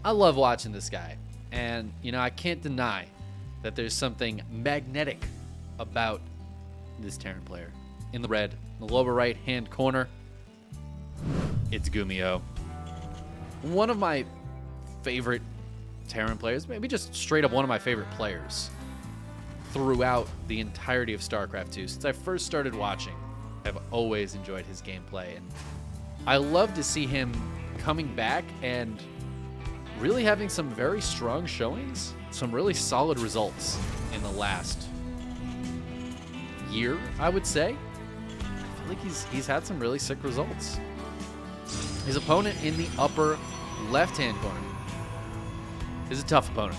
I love watching this guy. And, you know, I can't deny that there's something magnetic about this Terran player. In the red, in the lower right-hand corner, it's GuMiho. One of my favorite Terran players, maybe just straight up one of my favorite players throughout the entirety of StarCraft 2. Since I first started watching, I've always enjoyed his gameplay. And I love to see him coming back and really having some very strong showings, some really solid results in the last year, I would say. I feel like he's had some really sick results. His opponent in the upper left-hand corner is a tough opponent.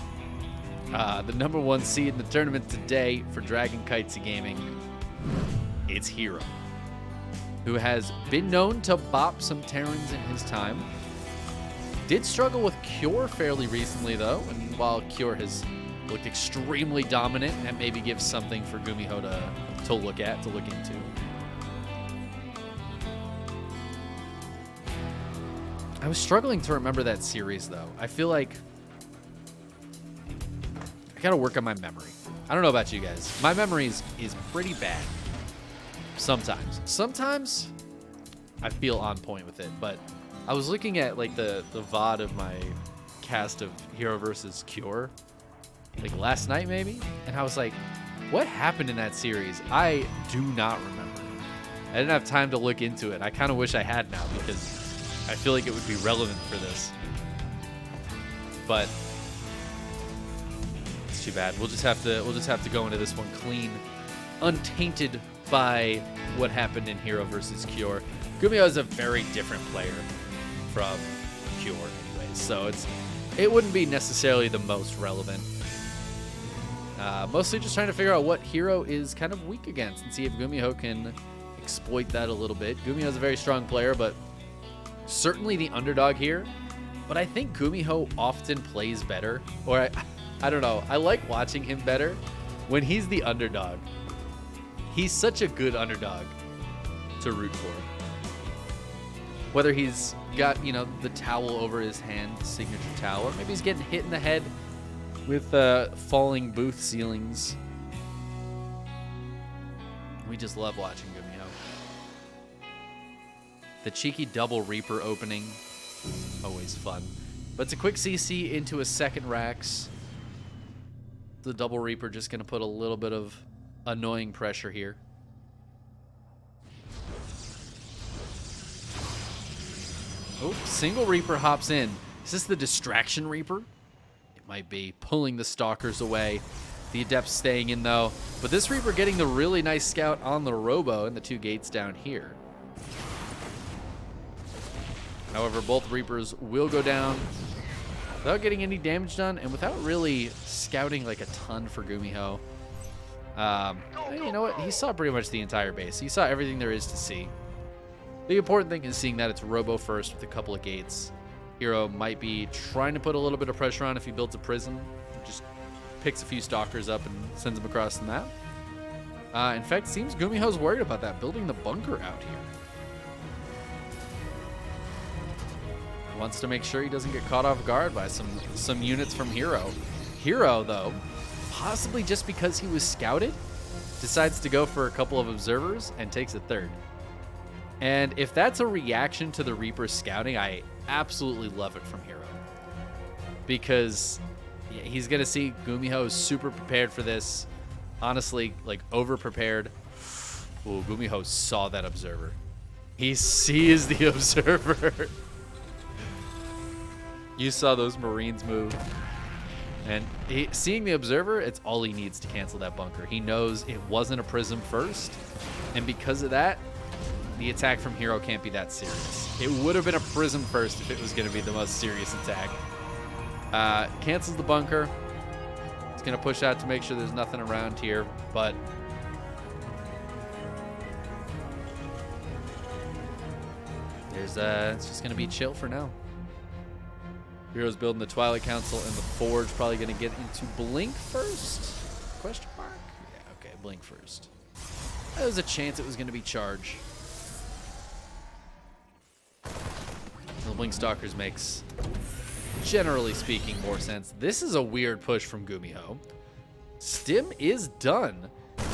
The number 1 seed in the tournament today for Dragon Kitesy Gaming, it's herO, who has been known to bop some Terrans in his time. Did struggle with Cure fairly recently, though, and while Cure has looked extremely dominant, that maybe gives something for GuMiho to look at, to look into. I was struggling to remember that series, though. I feel like I gotta work on my memory. I don't know about you guys. My memory is pretty bad. Sometimes. Sometimes I feel on point with it, but I was looking at like the VOD of my cast of herO versus Cure, like last night maybe, and I was like, what happened in that series? I do not remember. I didn't have time to look into it. I kind of wish I had now because I feel like it would be relevant for this. But it's too bad. We'll just have to go into this one clean, untainted by what happened in herO versus Cure. GuMiho is a very different player from Cure anyways, so it wouldn't be necessarily the most relevant. Mostly just trying to figure out what herO is kind of weak against and see if GuMiho can exploit that a little bit. GuMiho is a very strong player, but certainly the underdog here. But I think GuMiho often plays better, or I don't know. I like watching him better when he's the underdog. He's such a good underdog to root for. Whether he's got, you know, the towel over his hand, the signature towel, or maybe he's getting hit in the head with falling booth ceilings. We just love watching GuMiho. The cheeky double Reaper opening, always fun. But it's a quick CC into a second Rax. The double Reaper just going to put a little bit of annoying pressure here. Oh, single Reaper hops in. Is this the distraction Reaper? It might be. Pulling the Stalkers away. The Adepts staying in, though. But this Reaper getting the really nice scout on the Robo and the 2 gates down here. However, both Reapers will go down without getting any damage done and without really scouting like a ton for GuMiho. You know what? He saw pretty much the entire base. He saw everything there is to see. The important thing is seeing that it's Robo first with a couple of gates. herO might be trying to put a little bit of pressure on if he builds a prison. Just picks a few Stalkers up and sends them across the map. In fact, it seems GuMiho's worried about that, building the bunker out here. Wants to make sure he doesn't get caught off guard by some units from herO. herO, though, possibly just because he was scouted, decides to go for a couple of observers and takes a third. And if that's a reaction to the Reaper scouting, I absolutely love it from herO. Because he's going to see GuMiho is super prepared for this. Honestly, like over-prepared. Ooh, GuMiho saw that observer. He sees the observer. You saw those Marines move. And seeing the observer, it's all he needs to cancel that bunker. He knows it wasn't a prism first. And because of that, the attack from herO can't be that serious. It would have been a prism first if it was going to be the most serious attack. Cancels the bunker. It's going to push out to make sure there's nothing around here, but it's just going to be chill for now. herO's building the Twilight Council and the Forge. Probably going to get into Blink first? Question mark? Yeah, okay, Blink first. There was a chance it was going to be Charge. The Blink Stalkers makes generally speaking, more sense. This is a weird push from GuMiho. Stim is done.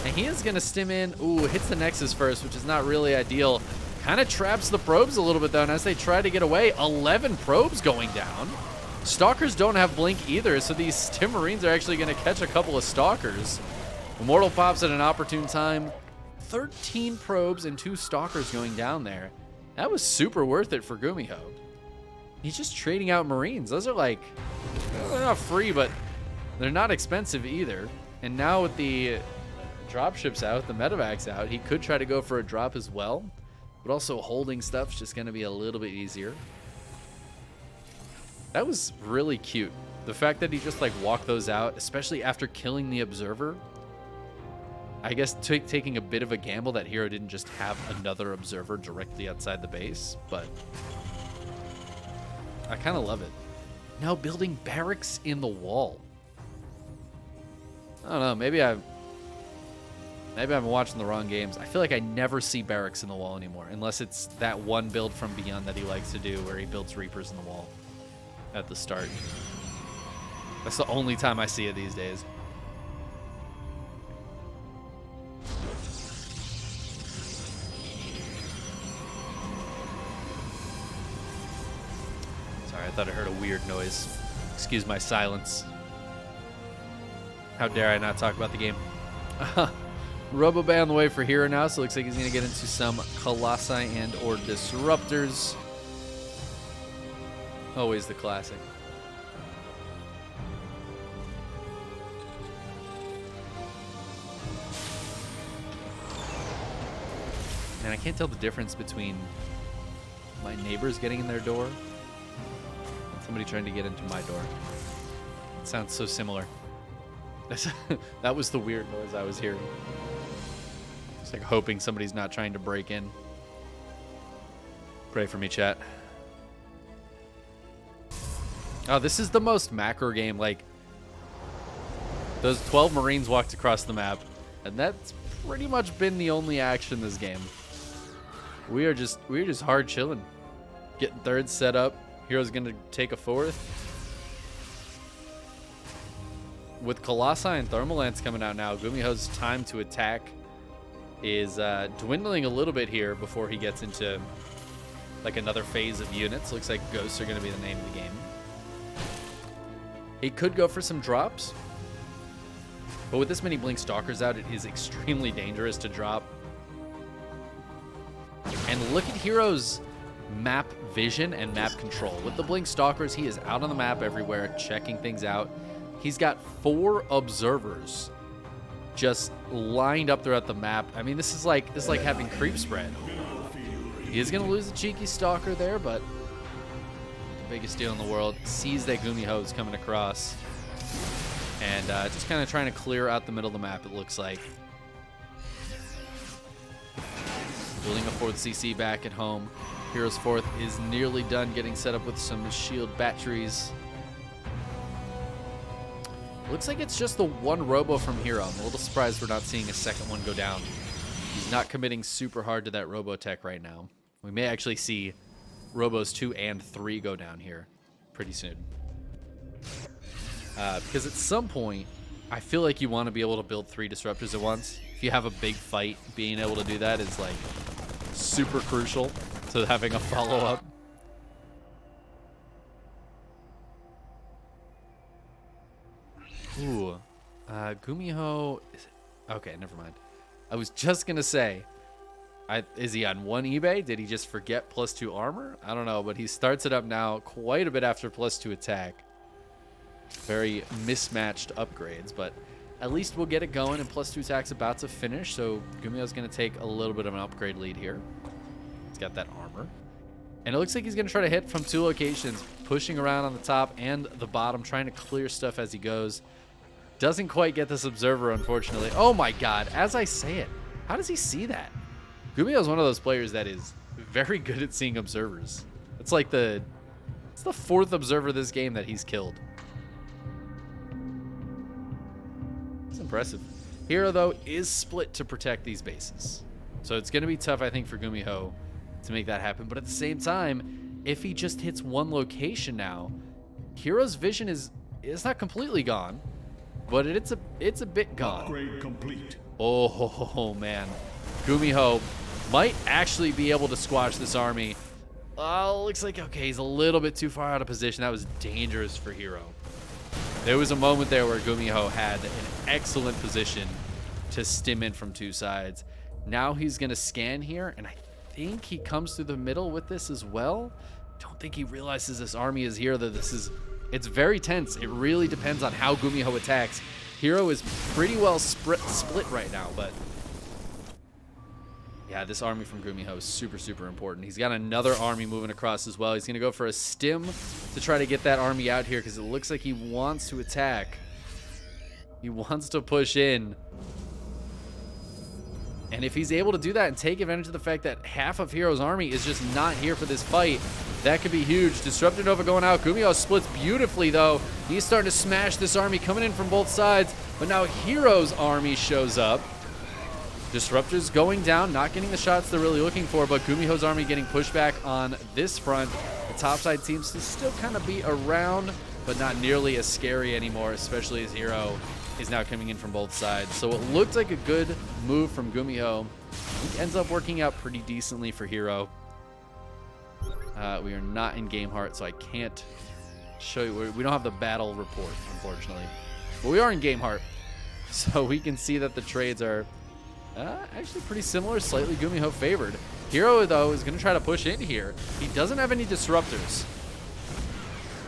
And he is going to stim in. Ooh, hits the Nexus first, which is not really ideal. Kind of traps the probes a little bit, though. And as they try to get away, 11 probes going down. Stalkers don't have blink either, so these Stim Marines are actually going to catch a couple of Stalkers. Immortal pops at an opportune time. 13 probes and 2 Stalkers going down there. That was super worth it for GuMiho. He's just trading out Marines. Those are like, they're not free, but they're not expensive either. And now with the dropships out, the medevacs out, he could try to go for a drop as well. But also holding stuff's just going to be a little bit easier. That was really cute. The fact that he just like walked those out, especially after killing the Observer. I guess taking a bit of a gamble that herO didn't just have another Observer directly outside the base, but I kind of love it. Now building barracks in the wall. I don't know, maybe I'm watching the wrong games. I feel like I never see barracks in the wall anymore, unless it's that one build from Beyond that he likes to do where he builds Reapers in the wall at the start. That's the only time I see it these days. Sorry, I thought I heard a weird noise. Excuse my silence. How dare I not talk about the game? Robobay on the way for herO now, so it looks like he's going to get into some Colossi and or Disruptors. Always the classic. Man, I can't tell the difference between my neighbors getting in their door and somebody trying to get into my door. It sounds so similar. That was the weird noise I was hearing. It's like hoping somebody's not trying to break in. Pray for me, chat. Oh, this is the most macro game. Like, those 12 Marines walked across the map, and that's pretty much been the only action this game. We're just hard chilling. Getting third set up. herO's gonna take a fourth. With Colossi and Thermalance coming out now, GuMiho's time to attack is dwindling a little bit here before he gets into like another phase of units. Looks like Ghosts are going to be the name of the game. He could go for some drops, but with this many Blink Stalkers out, it is extremely dangerous to drop. And look at herO's map vision and map control. With the Blink Stalkers, he is out on the map everywhere, checking things out. He's got 4 observers just lined up throughout the map. I mean, this is like having creep spread. He is going to lose the cheeky Stalker there, but the biggest deal in the world. Sees that GuMiho is coming across. And just kind of trying to clear out the middle of the map, it looks like. Building a 4th CC back at home. herO's 4th is nearly done getting set up with some shield batteries. Looks like it's just the one robo from herO. I'm a little surprised we're not seeing a second one go down. He's not committing super hard to that robo tech right now. We may actually see robos 2 and 3 go down here pretty soon. Because at some point, I feel like you want to be able to build 3 disruptors at once. If you have a big fight, being able to do that is like super crucial to having a follow-up. Ooh, GuMiho. Okay, never mind. I was just gonna say, is he on 1 eBay? Did he just forget +2 armor? I don't know, but he starts it up now quite a bit after +2 attack. Very mismatched upgrades, but at least we'll get it going, and +2 attack's about to finish, so GuMiho's gonna take a little bit of an upgrade lead here. He's got that armor. And it looks like he's gonna try to hit from 2 locations, pushing around on the top and the bottom, trying to clear stuff as he goes. Doesn't quite get this observer, unfortunately. Oh my god, as I say it, how does he see that? GuMiho is one of those players that is very good at seeing observers. It's like it's the 4th observer this game that he's killed. It's impressive. herO, though, is split to protect these bases. So it's going to be tough, I think, for GuMiho to make that happen. But at the same time, if he just hits one location now, herO's vision it's not completely gone, but it's a bit gone. Upgrade complete. Oh man, GuMiho might actually be able to squash this army. Looks like, okay, he's a little bit too far out of position. That was dangerous for herO. There was a moment there where GuMiho had an excellent position to stim in from two sides. Now he's going to scan here, and I think he comes through the middle with this as well. Don't think he realizes this army is here, that it's very tense. It really depends on how GuMiho attacks. herO is pretty well split right now, but yeah, this army from GuMiho is super, super important. He's got another army moving across as well. He's going to go for a stim to try to get that army out here because it looks like he wants to attack. He wants to push in. And if he's able to do that and take advantage of the fact that half of herO's army is just not here for this fight, that could be huge. Disruptor Nova going out. GuMiho splits beautifully, though. He's starting to smash this army coming in from both sides. But now herO's army shows up. Disruptors going down, not getting the shots they're really looking for, but GuMiho's army getting pushed back on this front. The top side seems to still kind of be around, but not nearly as scary anymore, especially as herO is now coming in from both sides. So it looked like a good move from GuMiho. It ends up working out pretty decently for herO. We are not in Game Heart, so I can't show you. We don't have the battle report, unfortunately. But we are in Game Heart, so we can see that the trades are actually pretty similar, slightly GuMiho favored. herO, though, is going to try to push in here. He doesn't have any disruptors,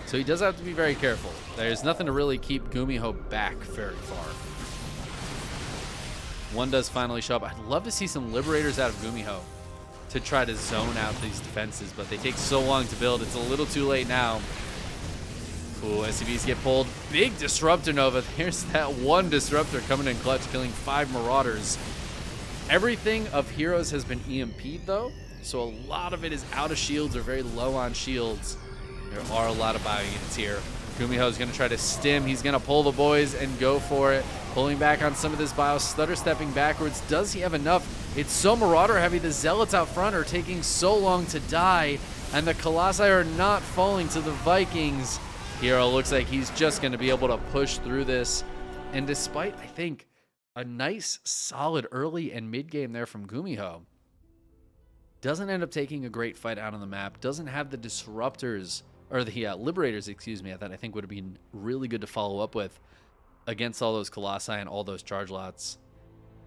so he does have to be very careful. There's nothing to really keep GuMiho back very far. One does finally show up. I'd love to see some Liberators out of GuMiho to try to zone out these defenses, but they take so long to build. It's a little too late now. Ooh, SCVs get pulled. Big Disruptor Nova. There's that one Disruptor coming in clutch, killing 5 Marauders. Everything of herO's has been EMP'd, though, so a lot of it is out of shields or very low on shields. There are a lot of bio units here. GuMiho is going to try to stim. He's going to pull the boys and go for it. Pulling back on some of this bio, stutter stepping backwards. Does he have enough? It's so Marauder heavy. The Zealots out front are taking so long to die, and the Colossi are not falling to the Vikings. herO looks like he's just going to be able to push through this. And despite, I think, a nice, solid early and mid game there from GuMiho, doesn't end up taking a great fight out on the map. Doesn't have the disruptors, or the Liberators, excuse me, that I think would have been really good to follow up with against all those Colossi and all those charge lots.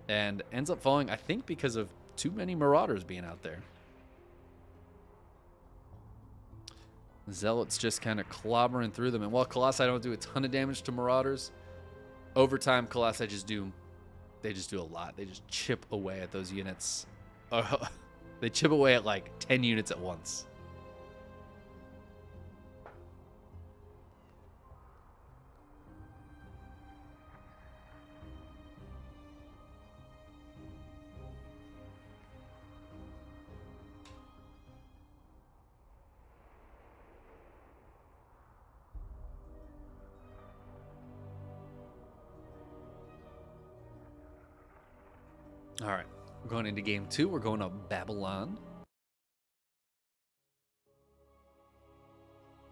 And ends up falling, I think, because of too many Marauders being out there. Zealots just kind of clobbering through them. And while Colossi don't do a ton of damage to Marauders, over time, Colossi just do a lot. They just chip away at those units. They chip away at like 10 units at once. All right, we're going into game 2. We're going to Babylon.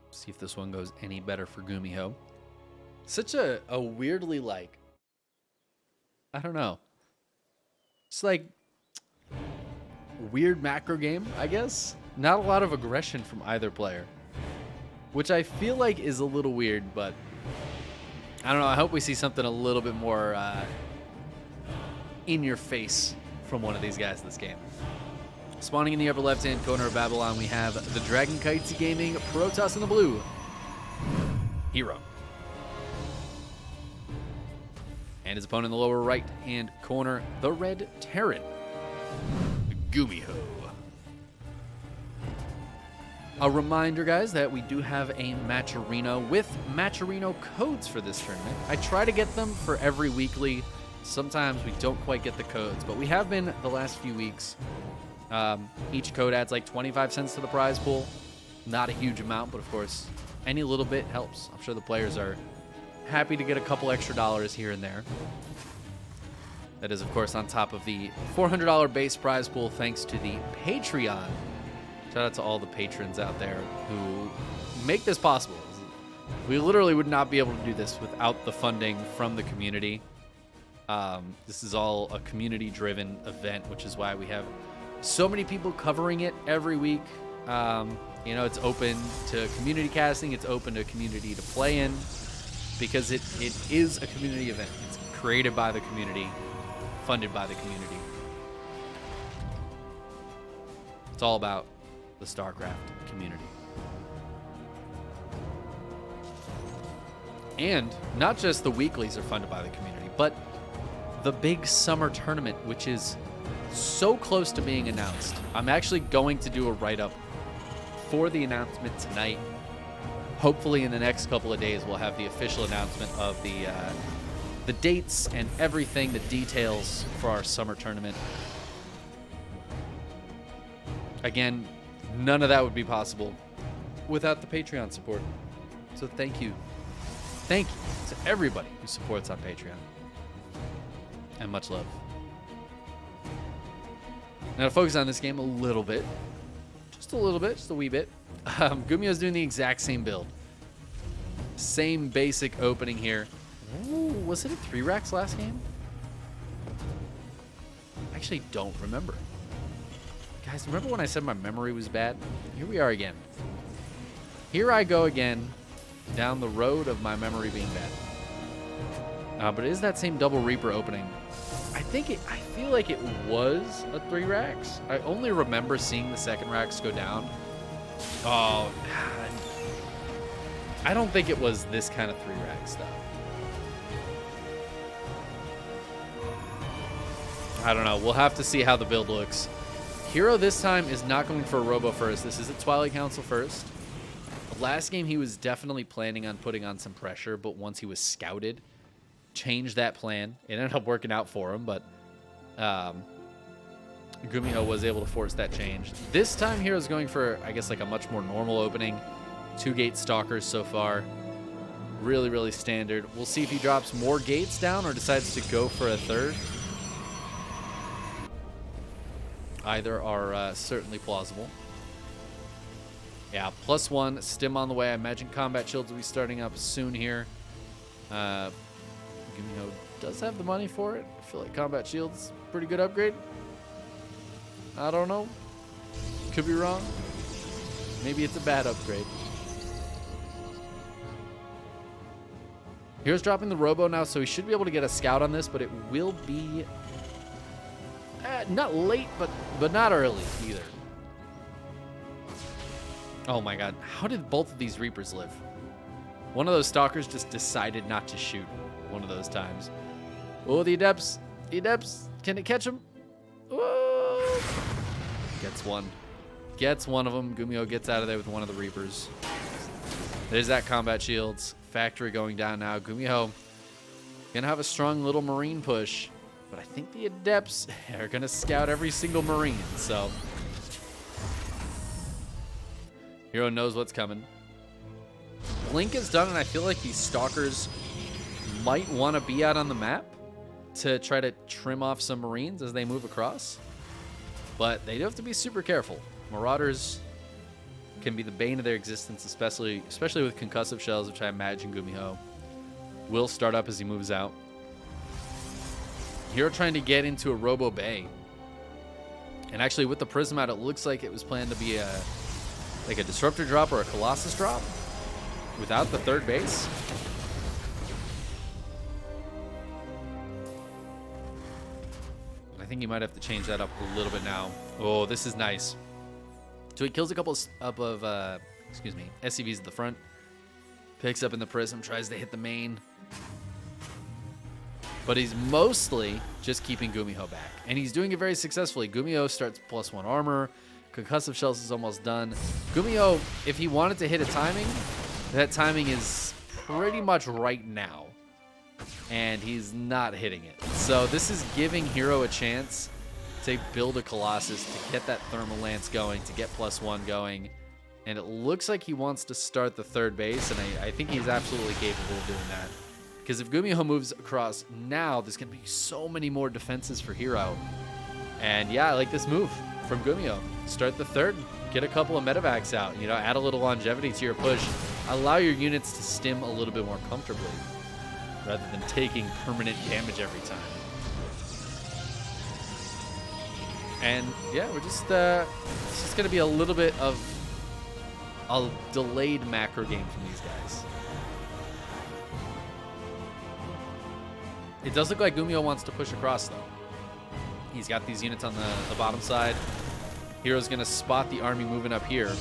See if this one goes any better for GuMiho. Such a weirdly, like, I don't know. It's like weird macro game, I guess. Not a lot of aggression from either player, which I feel like is a little weird, but I don't know. I hope we see something a little bit more in your face from one of these guys this game. Spawning in the upper left-hand corner of Babylon, we have the Dragon Kitesy Gaming Protoss in the blue. herO. And his opponent in the lower right-hand corner, the Red Terran. GuMiho. A reminder, guys, that we do have a Matcherino with Matcherino codes for this tournament. I try to get them for every weekly. Sometimes we don't quite get the codes, but we have been the last few weeks. Each code adds like 25 cents to the prize pool. Not a huge amount, but of course, any little bit helps. I'm sure the players are happy to get a couple extra dollars here and there. That is, of course, on top of the $400 base prize pool, thanks to the Patreon. Shout out to all the patrons out there who make this possible. We literally would not be able to do this without the funding from the community. This is all a community-driven event, which is why we have so many people covering it every week. It's open to community casting. It's open to community to play in because it is a community event. It's created by the community, funded by the community. It's all about the StarCraft community. And not just the weeklies are funded by the community, but the big summer tournament, which is so close to being announced. I'm actually going to do a write-up for the announcement tonight. Hopefully in the next couple of days, we'll have the official announcement of the dates and everything, the details for our summer tournament. Again, none of that would be possible without the Patreon support. So thank you. Thank you to everybody who supports on Patreon. And much love. Now to focus on this game a little bit. Just a little bit, just a wee bit. GuMiho's doing the exact same build. Same basic opening here. Ooh, was it a 3 racks last game? I actually don't remember. Guys, remember when I said my memory was bad? Here we are again. Here I go again down the road of my memory being bad. But it is that same double Reaper opening. I feel like it was a 3 racks. I only remember seeing the second racks go down. Oh, I don't think it was this kind of 3 rack stuff. I don't know. We'll have to see how the build looks. herO this time is not going for a Robo first. This is a Twilight Council first. Last game, he was definitely planning on putting on some pressure, but once he was scouted, changed that plan. It ended up working out for him, but GuMiho was able to force that change. This time, herO's going for, I guess, like a much more normal opening. 2 gate stalkers so far. Really, really standard. We'll see if he drops more gates down or decides to go for a third. Either are certainly plausible. Yeah, +1, stim on the way. I imagine combat shields will be starting up soon here. GuMiho does have the money for it. I feel like combat shields, pretty good upgrade. I don't know. Could be wrong. Maybe it's a bad upgrade. hero's dropping the Robo now, so he should be able to get a scout on this, but it will be not late, but not early either. Oh my god, how did both of these Reapers live? One of those Stalkers just decided not to shoot one of those times. Oh, the Adepts. The Adepts. Can it catch him? Whoa. Gets one. Gets one of them. GuMiho gets out of there with one of the Reapers. There's that combat shields. Factory going down now. GuMiho gonna have a strong little Marine push, but I think the Adepts are gonna scout every single Marine, so herO knows what's coming. Blink is done, and I feel like these Stalkers might want to be out on the map to try to trim off some Marines as they move across. But they do have to be super careful. Marauders can be the bane of their existence, especially with concussive shells, which I imagine GuMiho will start up as he moves out. herO trying to get into a Robo Bay. And actually, with the Prism out, it looks like it was planned to be like a Disruptor drop or a Colossus drop without the third base. I think he might have to change that up a little bit now. Oh, this is nice. So he kills a couple of SCVs at the front. Picks up in the Prism, tries to hit the main. But he's mostly just keeping GuMiho back. And he's doing it very successfully. GuMiho starts +1 armor. Concussive Shells is almost done. GuMiho, if he wanted to hit a timing, that timing is pretty much right now. And he's not hitting it. So this is giving herO a chance to build a Colossus, to get that Thermal Lance going, to get +1 going. And it looks like he wants to start the third base, and I think he's absolutely capable of doing that. Because if GuMiho moves across now, there's going to be so many more defenses for herO. And yeah, I like this move from GuMiho. Start the third, get a couple of medevacs out, add a little longevity to your push. allow your units to stim a little bit more comfortably rather than taking permanent damage every time. And yeah, we're just it's just gonna be a little bit of a delayed macro game from these guys. It does look like GuMiho wants to push across though. He's got these units on the bottom side. herO's gonna spot the army moving up here.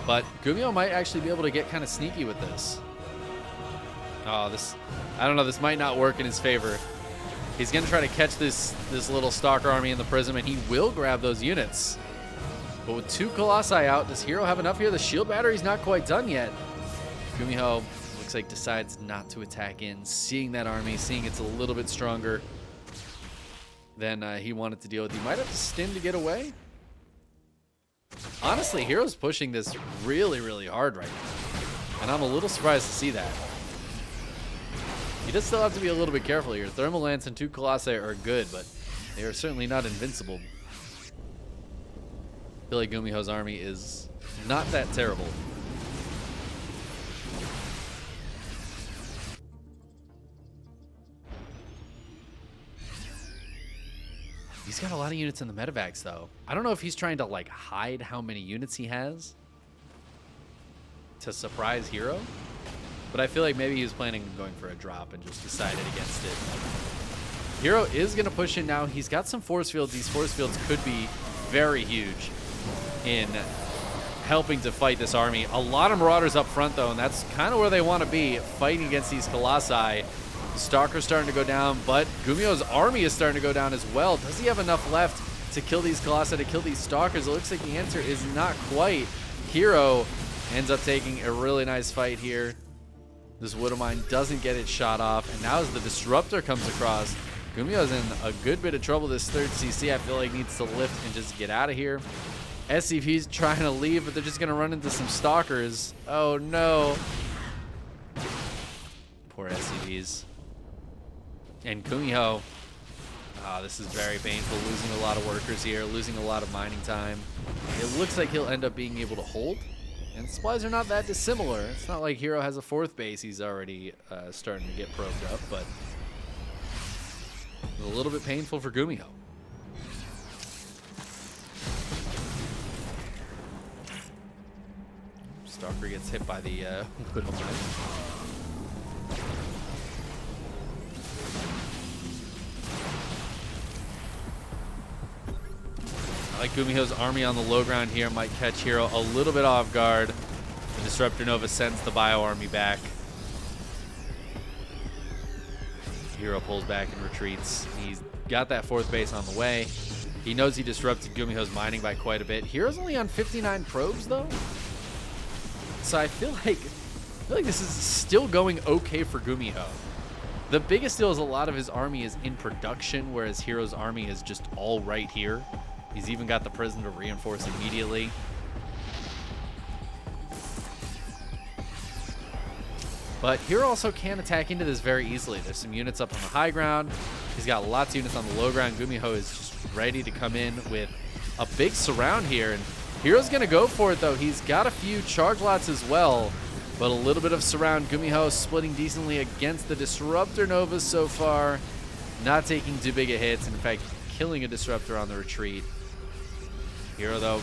But GuMiho might actually be able to get kind of sneaky with this. Oh, I don't know, this might not work in his favor. He's going to try to catch this little Stalker army in the Prism, and he will grab those units. But with 2 Colossi out, does herO have enough here? The shield battery's not quite done yet. GuMiho looks like decides not to attack in, seeing that army, seeing it's a little bit stronger than he wanted to deal with. He might have to stim to get away. Honestly, herO's pushing this really, really hard right now, and I'm a little surprised to see that. He does still have to be a little bit careful here. Thermal Lance and 2 Colossi are good, but they are certainly not invincible. I feel like GuMiho's army is not that terrible. He's got a lot of units in the medevacs, though. I don't know if he's trying to, like, hide how many units he has to surprise herO. But I feel like maybe he was planning on going for a drop and just decided against it. herO is going to push in now. He's got some force fields. These force fields could be very huge in helping to fight this army. A lot of Marauders up front, though, and that's kind of where they want to be, fighting against these Colossi. Stalker's starting to go down, but GuMiho's army is starting to go down as well. Does he have enough left to kill these Colossi, to kill these Stalkers? It looks like the answer is not quite. herO ends up taking a really nice fight here. This Widow Mine doesn't get it shot off, and now as the Disruptor comes across, GuMiho's in a good bit of trouble. This 3rd CC, I feel like, needs to lift and just get out of here. SCP's trying to leave, but they're just going to run into some Stalkers. Oh, no. Poor SCPs. And GuMiho, this is very painful, losing a lot of workers here, losing a lot of mining time. It looks like he'll end up being able to hold. And supplies are not that dissimilar. It's not like herO has a 4th base he's already starting to get probed up, but a little bit painful for GuMiho. Stalker gets hit by the Widow Mine. I like GuMiho's army on the low ground here. Might catch herO a little bit off guard. The Disruptor Nova sends the Bio army back. herO pulls back and retreats. He's got that 4th base on the way. He knows he disrupted GuMiho's mining by quite a bit. herO's only on 59 probes, though. So I feel like this is still going okay for GuMiho. The biggest deal is a lot of his army is in production, whereas herO's army is just all right here. He's even got the Prism to reinforce immediately. But herO also can attack into this very easily. There's some units up on the high ground. He's got lots of units on the low ground. GuMiho is just ready to come in with a big surround here. And herO's going to go for it, though. He's got a few charge lots as well. But a little bit of surround. GuMiho splitting decently against the Disruptor Novas so far. Not taking too big a hits. In fact, killing a Disruptor on the retreat. herO, though,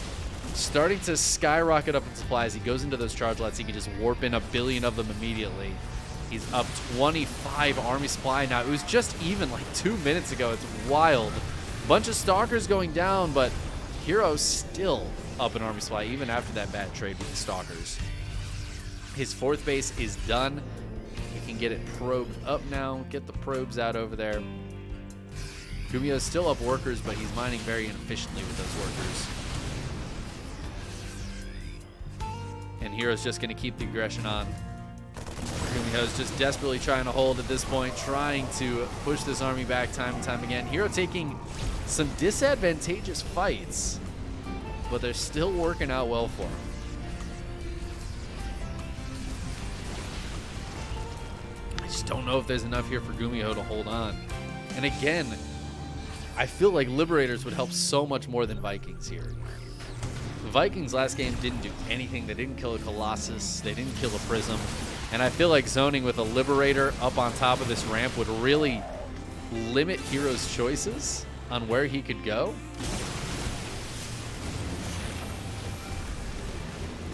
starting to skyrocket up in supplies. He goes into those charge lots. He can just warp in 1 billion of them immediately. He's up 25 army supply now. It was just even like 2 minutes ago. It's wild. Bunch of Stalkers going down, but herO's still up in army supply even after that bad trade with the Stalkers. His 4th base is done. He can get it probed up now. Get the probes out over there. GuMiho's still up workers, but he's mining very inefficiently with those workers. And herO's just going to keep the aggression on. GuMiho's just desperately trying to hold at this point, trying to push this army back time and time again. herO taking some disadvantageous fights, but they're still working out well for him. I just don't know if there's enough here for GuMiho to hold on. And again, I feel like Liberators would help so much more than Vikings here. Vikings last game didn't do anything. They didn't kill a Colossus. They didn't kill a Prism. And I feel like zoning with a Liberator up on top of this ramp would really limit hero's choices on where he could go.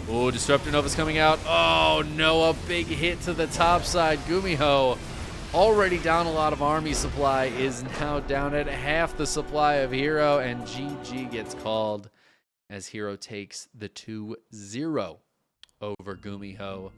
Oh, Disruptor Nova's coming out. Oh, no, a big hit to the top side. GuMiho, already down a lot of army supply, is now down at half the supply of herO, and GG gets called as herO takes the 2-0 over GuMiho.